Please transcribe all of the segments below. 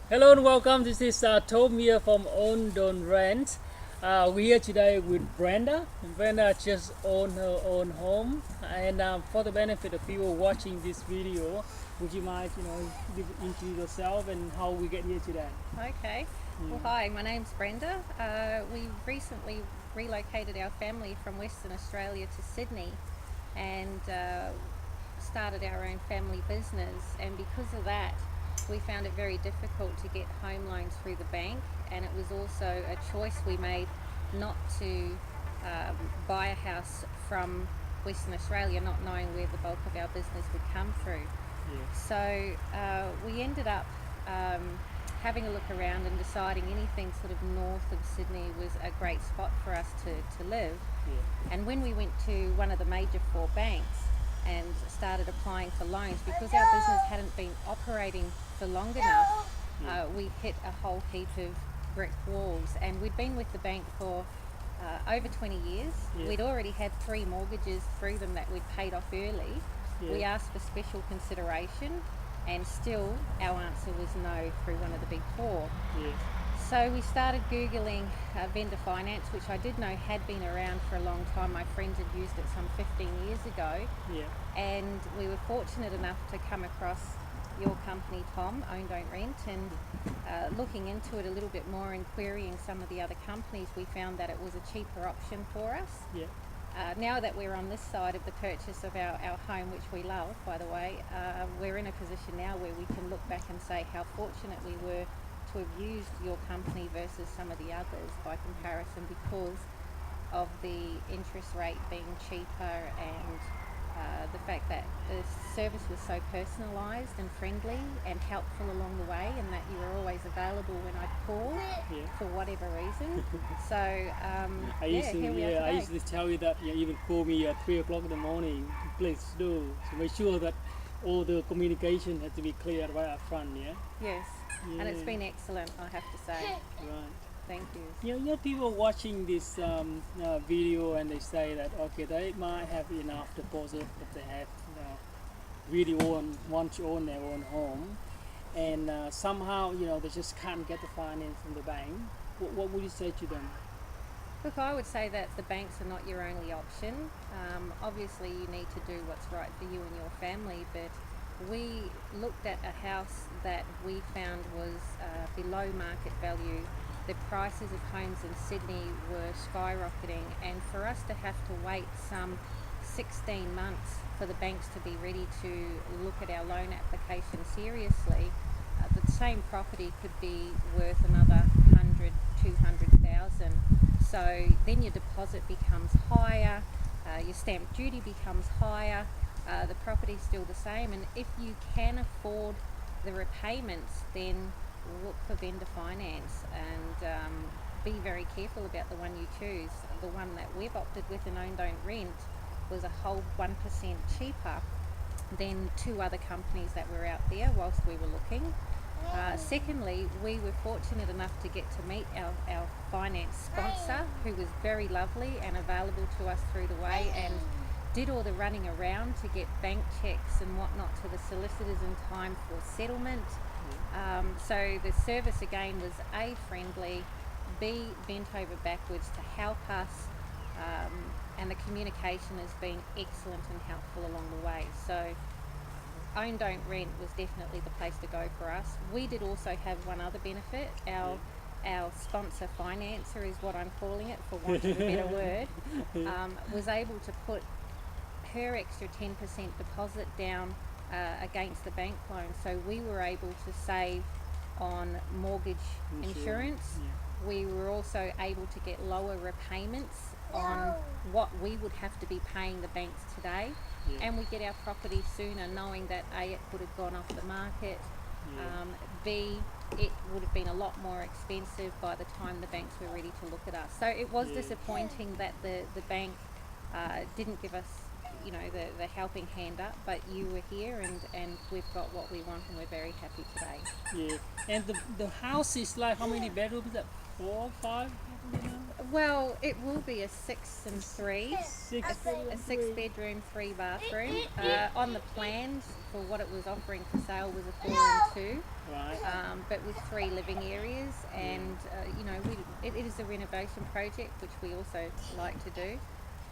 Hello and welcome. This is Tom here from Own Don't Rent. We're here today with Brenda. Brenda just owned her own home, and for the benefit of people watching this video, would you mind, give into yourself and how we get here today? Okay. Well, hi, my name's Brenda. We recently relocated our family from Western Australia to Sydney and started our own family business. And because of that, we found it very difficult to get home loans through the bank. And it was also a choice we made not to buy a house from Western Australia, not knowing where the bulk of our business would come through. Yeah, So we ended up having a look around and deciding anything sort of north of Sydney was a great spot for us to live. yeah, And when we went to one of the major four banks and started applying for loans, because our business hadn't been operating for long enough, we hit a whole heap of brick walls. And we'd been with the bank for over 20 years. Yeah. We'd already had 3 mortgages through them that we'd paid off early. yeah, We asked for special consideration, and still our answer was no through one of the big four. yeah, So we started Googling vendor finance, which I did know had been around for a long time. My friends had used it some 15 years ago, yeah, and we were fortunate enough to come across your company, Tom, Own Don't Rent, and looking into it a little bit more and querying some of the other companies, we found that it was a cheaper option for us. yeah, Now that we're on this side of the purchase of our home, which we love, by the way, we're in a position now where we can look back and say how fortunate we were to have used your company versus some of the others by comparison, because of the interest rate being cheaper and the fact that the service was so personalised and friendly and helpful along the way, and that you were always available when I'd call yeah. for whatever reason. So here we are I today. used to tell you that, even call me at 3 o'clock in the morning. Please do. So make sure that all the communication has to be clear right up front. Yeah. Yes, and it's Yeah. been excellent, I have to say. Right. Thank you. People watching this video and they say that okay, they might have enough deposit, but they have really want to own their own home, and somehow they just can't get the finance from the bank. What would you say to them? Look, I would say that the banks are not your only option. Obviously, you need to do what's right for you and your family, but we looked at a house that we found was below market value. The prices of homes in Sydney were skyrocketing, and for us to have to wait some 16 months for the banks to be ready to look at our loan application seriously, the same property could be worth another 100, 200,000. So then your deposit becomes higher, your stamp duty becomes higher, the property's still the same, and if you can afford the repayments, then look for vendor finance and be very careful about the one you choose. The one that we've opted with in Own Don't Rent was a whole 1% cheaper than 2 other companies that were out there whilst we were looking. Secondly, we were fortunate enough to get to meet our finance sponsor, who was very lovely and available to us through the way, and did all the running around to get bank checks and whatnot to the solicitors in time for settlement. So the service again was A, friendly, B, bent over backwards to help us, and the communication has been excellent and helpful along the way. So Own Don't Rent was definitely the place to go for us. We did also have one other benefit. Our sponsor financer is what I'm calling it, for want of a better word, was able to put her extra 10% deposit down against the bank loan. So we were able to save on mortgage insurance. Yeah. We were also able to get lower repayments on what we would have to be paying the banks today. Yeah. And we get our property sooner, knowing that A, it would have gone off the market, Yeah. B, it would have been a lot more expensive by the time the banks were ready to look at us. So it was Yeah. disappointing that the bank didn't give us the helping hand up, but you were here, and we've got what we want, and we're very happy today. Yeah. And the house is like how many bedrooms? Is that 4 or 5? Well, it will be a 6 and 3. Six. A 6-bedroom, 3-bathroom. On the plans for what it was offering for sale was a 4 and 2, Right. but with 3 living areas. And you know, it is a renovation project, which we also like to do.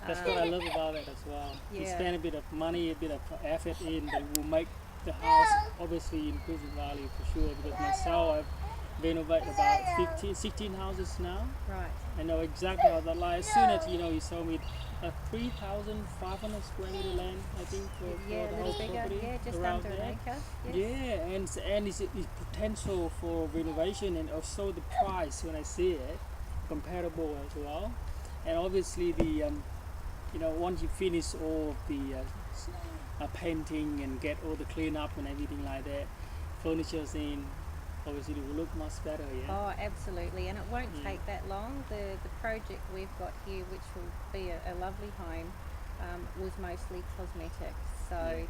That's what I love about it as well. You Yeah. spend a bit of money, a bit of effort in, but it will make the house obviously increase in value for sure. Because myself, I've renovated about 15, 16 houses now. Right. I know exactly how that lies. As soon as you saw me 3,500 square meter land, I think, for Yeah, the a whole little bigger. property. Yeah, just around under an there. acre. Yes. Yeah, and it's potential for renovation, and also the price when I see it comparable as well. And obviously the once you finish all of the painting and get all the clean up and everything like that, furniture's in, obviously it will look much better. Yeah. Oh, absolutely, and it won't Yeah. take that long. The project we've got here, which will be a lovely home, was mostly cosmetic. So,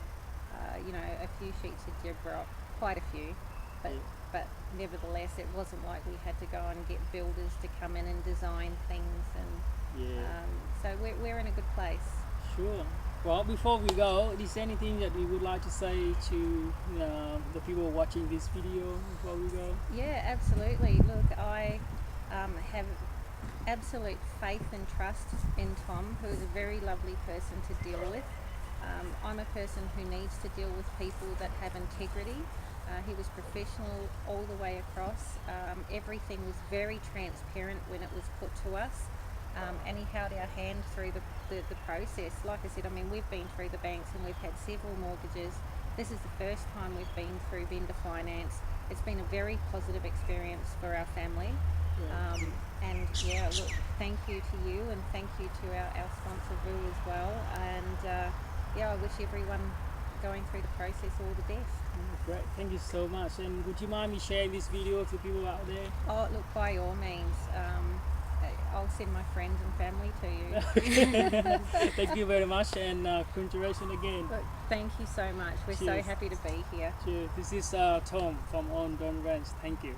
a few sheets of gyprock, quite a few, but Yeah. but nevertheless, it wasn't like we had to go and get builders to come in and design things, and Yeah. so we're in a good place. Sure. Well, before we go, is there anything that we would like to say to the people watching this video before we go? Yeah, absolutely. Look, I have absolute faith and trust in Tom, who is a very lovely person to deal with. I'm a person who needs to deal with people that have integrity. He was professional all the way across. Everything was very transparent when it was put to us. And he held our hand through the process. Like I said, I mean, we've been through the banks and we've had several mortgages. This is the first time we've been through vendor finance. It's been a very positive experience for our family. Yeah. And yeah, look, thank you to you, and thank you to our sponsor, Vu, as well. And I wish everyone going through the process all the best. Great, thank you so much. And would you mind me sharing this video to people out there? Oh, look, by all means, I'll send my friends and family to you. Thank you very much, and congratulations again. Look, thank you so much. We're so Cheers. happy to be here. Cheers. This is Tom from On Don Ranch. Thank you.